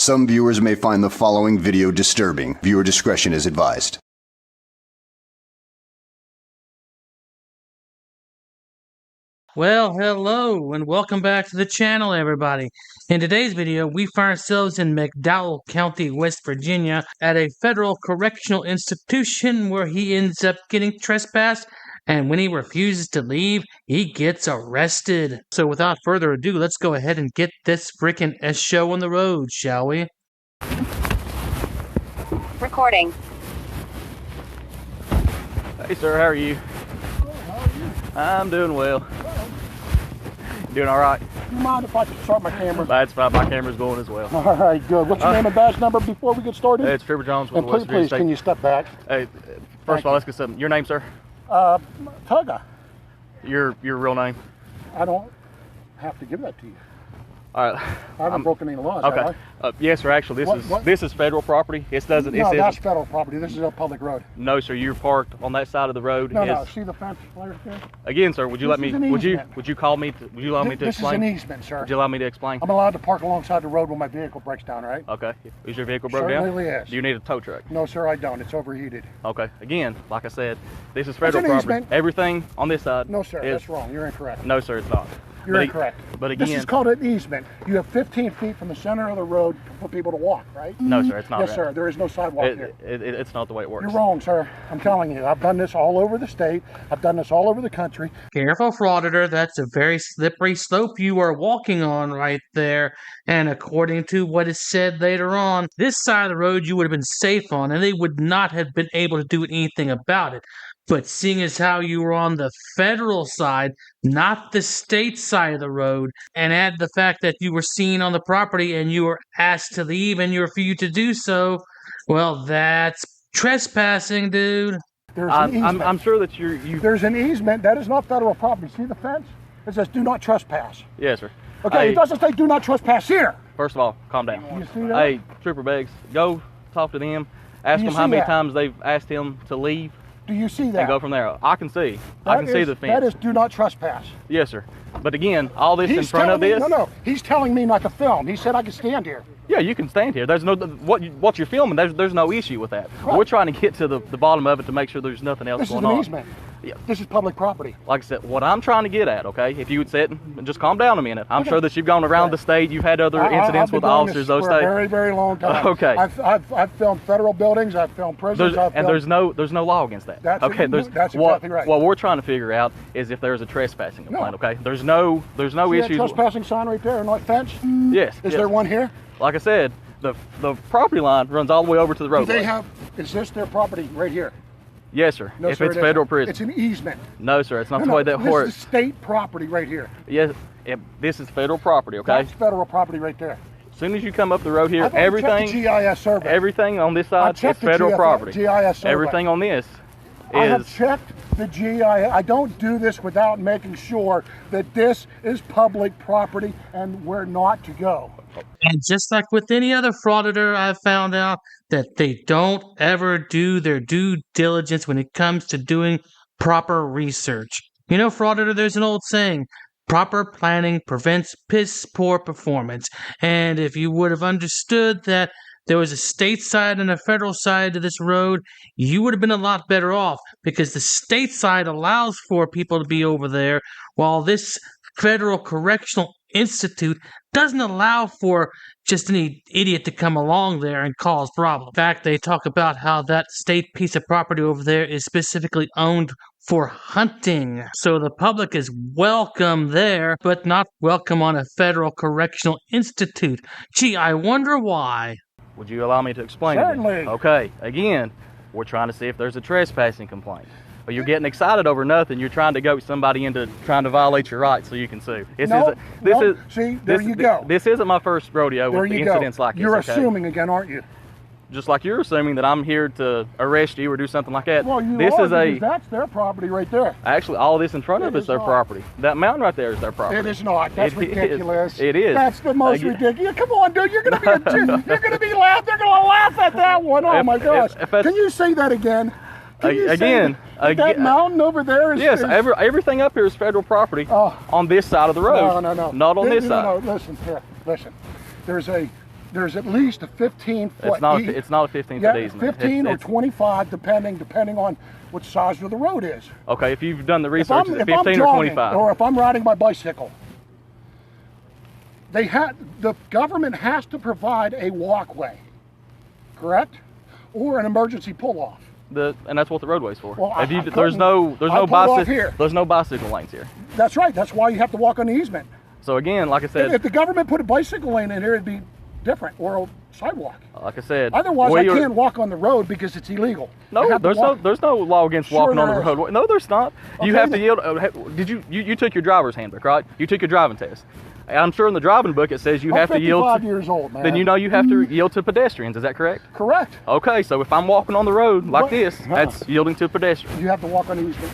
Some viewers may find the following video disturbing. Viewer discretion is advised. Well, hello and welcome back to the channel, everybody. In today's video, we find ourselves in McDowell County, West Virginia, at a federal correctional institution where he ends up getting trespassed, and when he refuses to leave, he gets arrested. So without further ado, let's go ahead and get this freaking show on the road, shall we? Recording. Hey sir, how are you? Good, how are you? I'm doing well. Doing all right? Do you mind if I just start my camera? That's fine. My camera's going as well. All right, good. What's your name and badge number before we get started? Hey, it's Trooper Jones with And the West Virginia please, State. can you step back? Hey, first of all, let's get something. Your name, sir? Tugga. Your real name? I don't have to give that to you. All right. I haven't broken any laws, Okay. have Yes, sir. Actually, this is federal property. It doesn't. I? No, it that's isn't. federal property. This is a public road. No, sir. You're parked on that side of the road. No, see the fence right there? Again, sir. Would you This let me? is an Would you? easement. Would you call me? Would you allow me to This explain? is an easement, sir. Would you allow me to explain? I'm allowed to park alongside the road when my vehicle breaks down, right? Okay. Is your vehicle broke down? Certainly is. Do you need a tow truck? No, sir, I don't. It's overheated. Okay. Again, like I said, this is federal an property. easement. Everything on this side. No, sir, is, that's wrong. You're incorrect. No, sir, it's not. You're incorrect. But again, this is called an easement. You have 15 feet from the center of the road for people to walk, right? no, sir, it's not. Yes, right. sir. There is no sidewalk here. It's not the way it works. You're wrong, sir. I'm telling you. I've done this all over the state. I've done this all over the country. Careful, Frauditor. That's a very slippery slope you are walking on right there. And according to what is said later on, this side of the road you would have been safe on, and they would not have been able to do anything about it. But seeing as how you were on the federal side, not the state side of the road, and add the fact that you were seen on the property and you were asked to leave and you refused to do so, well, that's trespassing, dude. There's an easement. I'm sure that There's an easement. That is not federal property. See the fence? It says do not trespass. Yes, sir. Okay, Hey, it doesn't say do not trespass here. First of all, calm down. You see that? Hey, Trooper Beggs, go talk to them. Ask Do you them how see many that? times they've asked him to leave Do you see and that? go from there. I can see. I can see the fence. That is do not trespass. Yes, sir. But again, all this in He's front of telling me, this. no, he's telling me not to film. He said I could stand here. Yeah, you can stand here. There's no what you're filming. There's no issue with that. Right. We're trying to get to the bottom of it to make sure there's nothing else This is going an on. easement. Yeah. This is public property. Like I said, what I'm trying to get at, okay, if you would sit and just calm down a minute. I'm Okay. sure that you've gone around the state, you've had other incidents I've been with doing officers, this those for a states. very, very long time. Okay. I've filmed federal buildings. I've filmed prisons. There's no law against that. That's okay. That's exactly right. What we're trying to figure out is if there's a trespassing complaint. No. Okay. There's no See that issues. trespassing sign right there, not fence? Yes. Is yes. there one here? Like I said, the property line runs all the way over to the Do roadway. they have? Is this their property right here? Yes, sir. No, if sir, it's it federal isn't. prison. It's an easement. No, sir. It's not No, the no, way that this works. is state property right here. Yes. This is federal property. Okay. That's federal property right there. As soon as you come up the road here, I've already checked everything, the GIS survey. everything on this side is checked the federal GIS property. survey. Everything on this I have is. checked the GIS. I don't do this without making sure that this is public property and where not to go. And just like with any other frauditor, I've found out that they don't ever do their due diligence when it comes to doing proper research. You know, frauditor, there's an old saying, proper planning prevents piss poor performance. And if you would have understood that there was a state side and a federal side to this road, you would have been a lot better off, because the state side allows for people to be over there, while this federal correctional institute doesn't allow for just any idiot to come along there and cause problems. In fact, they talk about how that state piece of property over there is specifically owned for hunting. So the public is welcome there, but not welcome on a federal correctional institute. Gee, I wonder why. Would you allow me to explain? Certainly. It? Okay. Again, we're trying to see if there's a trespassing complaint. But you're getting excited over nothing. You're trying to goat somebody into trying to violate your rights so you can sue. See, there you go. This isn't my first rodeo There with you incidents go. like this. You're okay? assuming again, aren't you? Just like you're assuming that I'm here to arrest you or do something like that. Well, you this are, is a because that's their property right there. actually all this in front of It us is their not. property. That mountain right there is their property. It is not. That's It is. ridiculous. It is. That's the most Again- ridiculous. Come on, dude. You're gonna be you're gonna be laugh. They're gonna laugh at that one. Oh my gosh. if that's- Can you say that again? Can you say Again, that mountain over there is? Yes, is, everything up here is federal property Oh. on this side of the road. No. Not on this side. No, listen here. Listen. There's a there's at least a 15-foot. It's not a 15-foot yeah, easement. 15 or 25, depending on what size of the road is. Okay, if you've done the research, if 15 I'm or jogging, 25. or if I'm riding my bicycle, the government has to provide a walkway, correct? Or an emergency pull-off. And that's what the roadway's for. Well, there's no bicycle lanes here. That's right. That's why you have to walk on the easement. So again, like I said, if the government put a bicycle lane in here, it'd be different, or a sidewalk. like I said, Otherwise, I can't walk on the road because it's illegal. No, there's no law against walking on the road. No, there's not. Okay, you have to yield. You took your driver's handbook, right? You took your driving test. I'm sure in the driving book it says you have to yield. I'm 55 years old, man. Then you know you have to yield to pedestrians. Is that correct? Correct. Okay, so if I'm walking on the road like this, that's yielding to a pedestrian. You have to walk on the easement.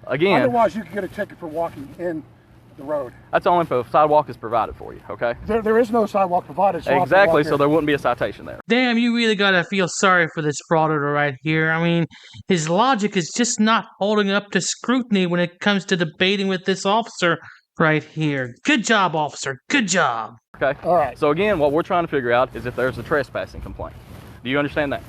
Again. Otherwise, you could get a ticket for walking in the road. That's only if a sidewalk is provided for you. Okay. There is no sidewalk provided. So exactly. So there wouldn't be a citation there. Damn, you really gotta feel sorry for this frauditor right here. I mean, his logic is just not holding up to scrutiny when it comes to debating with this officer right here. Good job, officer. Good job. Okay. All right. So again, what we're trying to figure out is if there's a trespassing complaint. Do you understand that?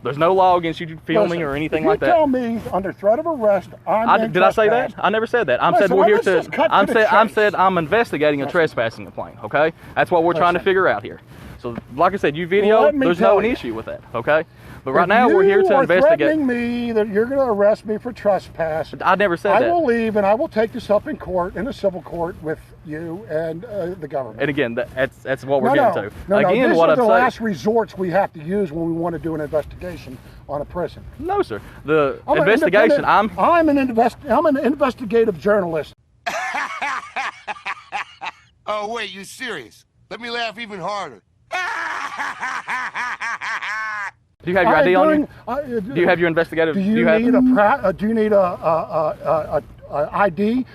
There's no law against you filming or anything like that. You tell me under threat of arrest, did I say that? I never said that. I said we're here to. I'm investigating a trespassing complaint. Okay. That's what we're trying to figure out here. So, like I said, you video. There's no issue with that. Okay. But right now we're here to investigate. You are threatening me that you're going to arrest me for trespass. I never said that. I will leave and I will take this up in court, in a civil court, with you and the government. And again, that's what we're getting to. No, again, this what is I'm the saying. last resorts we have to use when we want to do an investigation on a prison. No, sir. The investigation. I'm an investigative journalist. Oh wait, you serious? Let me laugh even harder. Do you have your ID on you? Do you have your investigative? Do you need a ID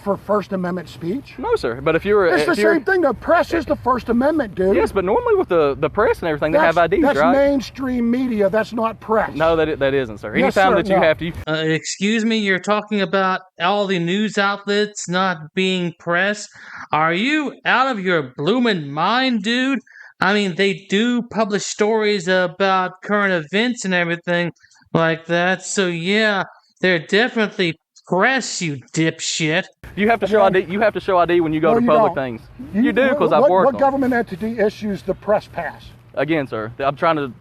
for First Amendment speech? No, sir. But if you're, it's the same thing. The press is the First Amendment, dude. Yes, but normally with the press and everything, they have IDs, right? That's mainstream media. That's not press. No, that isn't, sir. Yes, Anytime sir, that you have to. Excuse me, you're talking about all the news outlets not being press? Are you out of your bloomin' mind, dude? I mean, they do publish stories about current events and everything like that. So yeah, they're definitely press, you dipshit. You have to show ID. You have to show ID when you go to public things. You do, because I've worked. What government entity issues the press pass? Again, sir, I'm trying to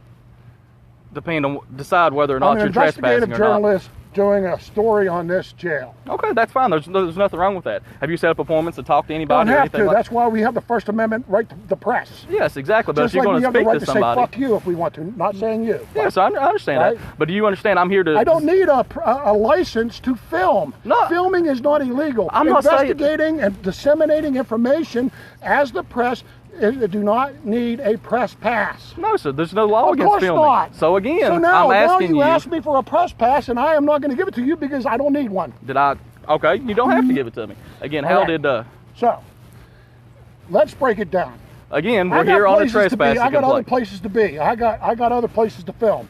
decide whether or not you're trespassing or not. I'm an investigative journalist doing a story on this jail. Okay, that's fine. There's nothing wrong with that. Have you set up appointments to talk to anybody? Don't have to. That's why we have the First Amendment right to the press. Yes, exactly. But just if you're going to speak to somebody, say fuck you if we want to. Not saying you. Yes, I understand that. But do you understand? I'm here to. I don't need a license to film. No, filming is not illegal. I'm not investigating and disseminating information as the press. Do not need a press pass. No, sir. There's no law against filming. Of course not. So again, I'm asking you. You asked me for a press pass, and I am not going to give it to you because I don't need one. Did I? Okay, you don't have to give it to me. Again, So, let's break it down. Again, we're here on a trespassing complaint. I got other places to be. I got other places to film.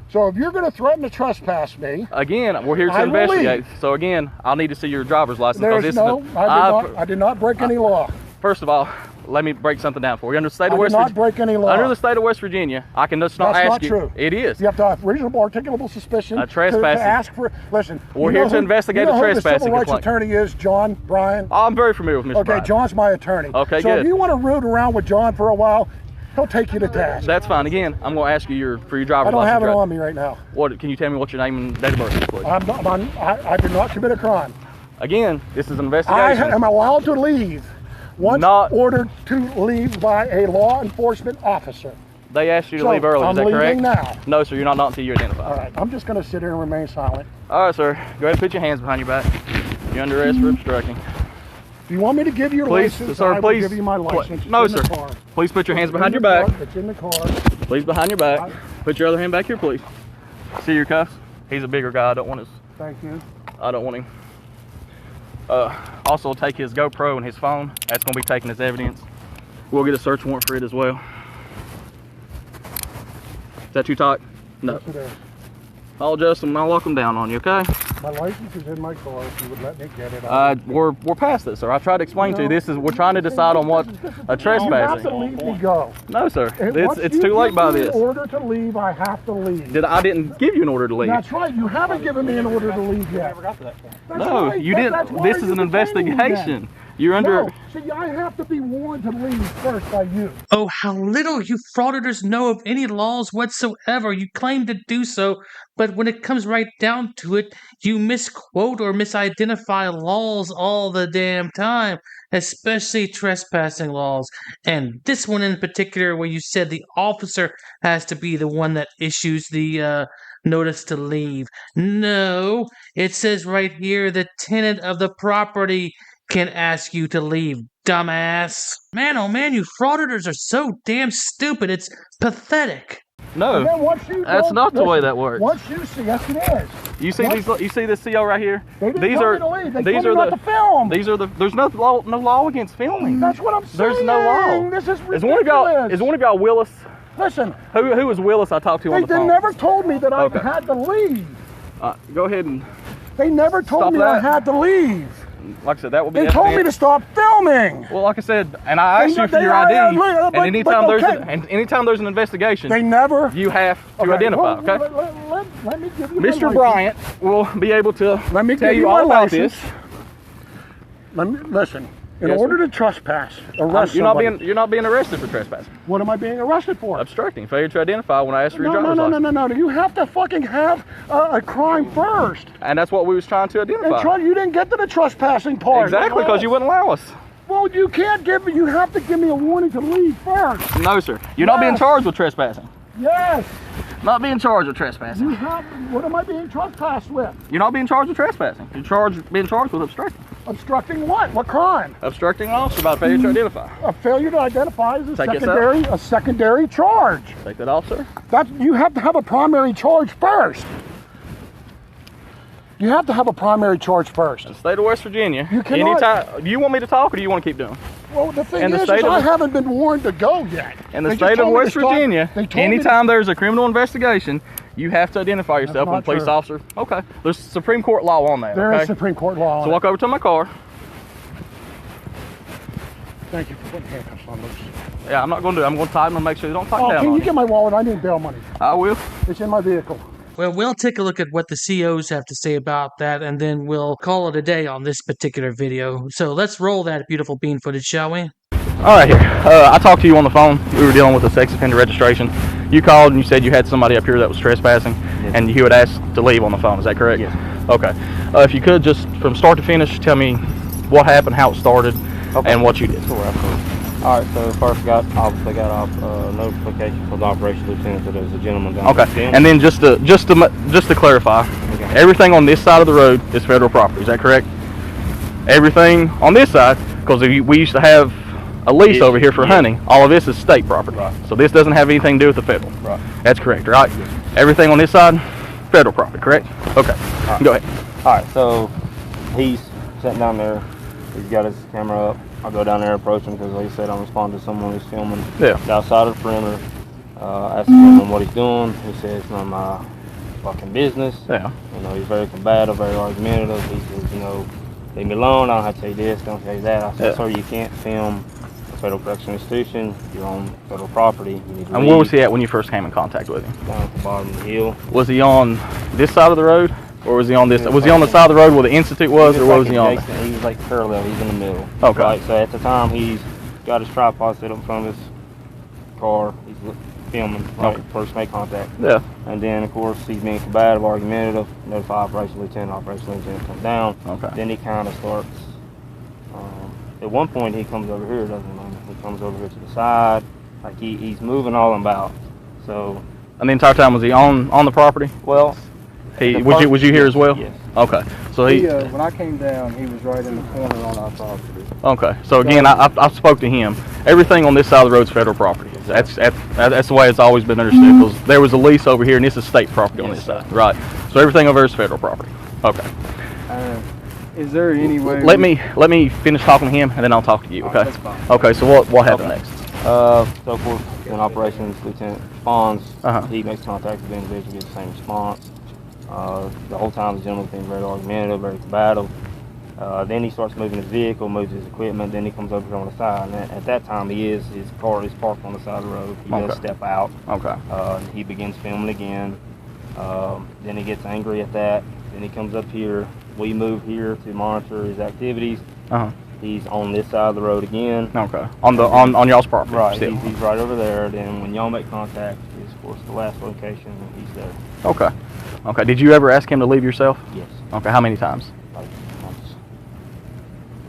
So if you're going to threaten to trespass me, again, we're here to investigate. So again, I'll need to see your driver's license. I did not break any law. First of all, let me break something down for you. Under the state of West Virginia, break any law. Under the state of West Virginia, I can just not ask you. That's not true. It is. You have to have reasonable, articulable suspicion to ask for. Listen, we're here to investigate a trespassing complaint. The civil rights attorney is John Bryan. I'm very familiar with Mr. Bryan. Okay, John's my attorney. Okay, so good. If you want to root around with John for a while, he'll take you to task. That's fine. Again, I'm going to ask you for your driver's license. I don't have it on me right now. What? Can you tell me what your name and date of birth is, please? I did not commit a crime. Again, this is an investigation. I am allowed to leave. Once ordered to leave by a law enforcement officer. They asked you to leave early, is that correct? I'm leaving now. No, sir, you're not until you identify. All right, I'm just going to sit here and remain silent. All right, sir. Go ahead and put your hands behind your back. You're under arrest for obstructing. Do you want me to give you your license? Sir, please. Give you my license. No, sir. Please put your hands behind your back. It's in the car. Please behind your back. Put your other hand back here, please. See your cuffs? He's a bigger guy. I don't want his... Thank you. I don't want him. Also take his GoPro and his phone. That's going to be taken as evidence. We'll get a search warrant for it as well. Is that too tight? No. Yes, it is. I'll adjust them and I'll lock them down on you, okay? My license is in my car. If you would let me get it. We're past it, sir. I tried to explain to you. We're trying to decide on what a trespassing. You have to leave me go. No, sir. Once It's you too late give by me this. In order to leave, I have to leave. I didn't give you an order to leave. That's right. You haven't given me an order to leave yet. I never got to that point. No, right. you didn't. This is an investigation. You're under. No, see, I have to be warned to leave first by you. Oh, how little you frauditors know of any laws whatsoever. You claim to do so, but when it comes right down to it, you misquote or misidentify laws all the damn time, especially trespassing laws. And this one in particular, where you said the officer has to be the one that issues the notice to leave. No, it says right here the tenant of the property can ask you to leave, dumbass. Man, oh man, you frauditors are so damn stupid, it's pathetic. No, that's not the way that works. Once you see, yes it is. You see these? You see this CO right here? They didn't tell me to leave. They told me not to film. These are the. There's no law against filming. That's what I'm saying. There's no law. This is ridiculous. Is one of y'all Willis? Listen. Who was Willis? I talked to on the phone. They never told me that I had to leave. Go ahead and. They never told me I had to leave. Like I said, that would be. They told me to stop filming. Well, like I said, and I asked you for your ID. And anytime there's an investigation, they never. You have to identify. Okay. Let me give you. Mr. Bryant will be able to tell you all about this. Listen. In order to trespass, arrest somebody. You're not being arrested for trespassing. What am I being arrested for? Obstructing, failure to identify when I asked for your driver's license. No. You have to fucking have a crime first. And that's what we was trying to identify. You didn't get to the trespassing part. Exactly, because you wouldn't allow us. Well, you can't give me. You have to give me a warning to leave first. No, sir. You're not being charged with trespassing. Yes. Not being charged with trespassing. What am I being trespassed with? You're not being charged with trespassing. You're being charged with obstructing. Obstructing what? What crime? Obstructing an officer by failure to identify. A failure to identify is a secondary charge. Take that off, sir. You have to have a primary charge first. You have to have a primary charge first. In the state of West Virginia, you cannot. Do you want me to talk or do you want to keep doing? Well, the thing is I haven't been warned to go yet. In the state of West Virginia, anytime there's a criminal investigation, you have to identify yourself when a police officer. Okay. There's Supreme Court law on that. There is Supreme Court law on So walk over to my car. Thank you for putting handcuffs on those. Yeah, I'm not going to do it. I'm going to tie them and make sure they don't tie down. Can you get my wallet? I need bail money. I will. It's in my vehicle. Well, we'll take a look at what the COs have to say about that, and then we'll call it a day on this particular video. So let's roll that beautiful bean footage, shall we? All right, here. I talked to you on the phone. We were dealing with a sex offender registration. You called and you said you had somebody up here that was trespassing, and you had asked to leave on the phone. Is that correct? Yes. Okay. If you could just, from start to finish, tell me what happened, how it started, and what you did. Sure, all right, so first I got a notification from the operations lieutenant that there's a gentleman down there. Okay, and then just to clarify, everything on this side of the road is federal property. Is that correct? Everything on this side, because we used to have a lease over here for hunting. All of this is state property. Right. So this doesn't have anything to do with the federal. Right. That's correct, right? Yes. Everything on this side, federal property, correct? Okay. Right. Go ahead. All right, so he's sitting down there. He's got his camera up. I go down there, approach him because, like I said, I'm responding to someone who's filming outside of the perimeter. Asking him what he's doing. He says it's none of my fucking business. Yeah. You know, he's very combative, very argumentative. He says, you know, leave me alone. I don't have to say this, don't say that. I said, sir, you can't film a federal correctional institution. You're on federal property. You need to leave. Where was he at when you first came in contact with him? Down at the bottom of the hill. Was he on this side of the road? Or was he on this? Was he on the side of the road where the institute was, or what was he on? He was like parallel. He's in the middle. Okay. Right. So at the time, he's got his tripod set up in front of his car. He's filming. Right. Okay. First make contact. Yeah. And then of course he's being combative, argumentative. Notify operations lieutenant. Operations lieutenant comes down. Okay. Then he kind of starts. At one point he comes over here, doesn't he? He comes over here to the side, like he's moving all about. So. And the entire time was he on the property? Well. Was you here as well? Yes. Okay. So when I came down, he was right in the corner on our property. Okay. So again, I spoke to him. Everything on this side of the road is federal property. That's the way it's always been understood. Because there was a lease over here, and this is state property on this side. Right. So everything over here is federal property. Okay. Is there any way? Let me finish talking to him, and then I'll talk to you. Okay. That's fine. Okay. So what happened next? So forth, when operations lieutenant responds, he makes contact with the individual, gets the same response. The whole time the gentleman's been very argumentative, very combative. Then he starts moving his vehicle, moves his equipment, then he comes over here on the side. And at that time, his car is parked on the side of the road. He does step out. Okay. He begins filming again. Then he gets angry at that. Then he comes up here. We move here to monitor his activities. He's on this side of the road again. Okay. On y'all's property. Right. He's right over there. Then when y'all make contact, is of course the last location. He's there. Okay. Okay. Did you ever ask him to leave yourself? Yes. Okay. How many times? Like once.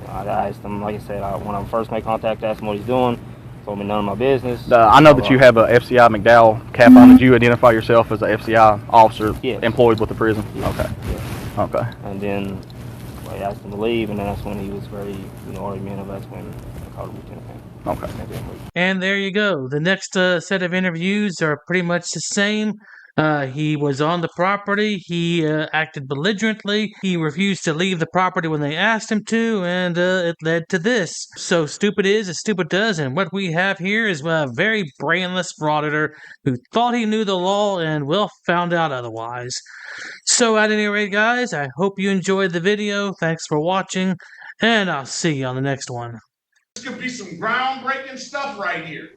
I asked him, like I said, when I first made contact, I asked him what he's doing. Told me none of my business. I know that you have a FCI McDowell cap on. Did you identify yourself as a FCI officer employed with the prison? Yes. Okay. Yes. Okay. And then I asked him to leave, and then that's when he was very, argumentative. That's when I called Lieutenant. Okay. And there you go. The next set of interviews are pretty much the same. He was on the property. He acted belligerently. He refused to leave the property when they asked him to, and it led to this. So stupid is as stupid does, and what we have here is a very brainless frauditor who thought he knew the law and, well, found out otherwise. So at any rate, guys, I hope you enjoyed the video. Thanks for watching, and I'll see you on the next one. This could be some groundbreaking stuff right here.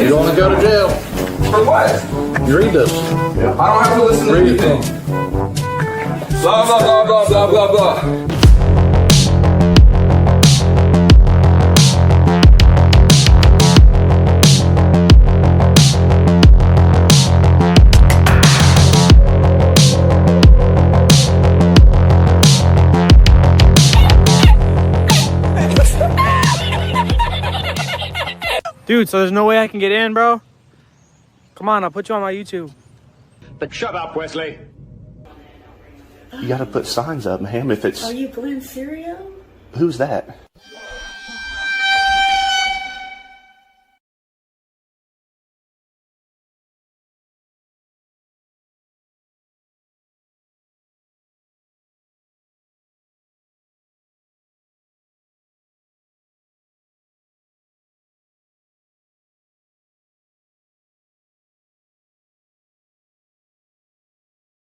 You don't want to go to jail. For what? You read this. I don't have to listen to anything. Blah, blah, blah, blah, blah, blah, blah. Dude, so there's no way I can get in, bro? Come on, I'll put you on my YouTube. But shut up, Wesley. You gotta put signs up, ma'am, if it's... Are you Glenn Serio? Who's that?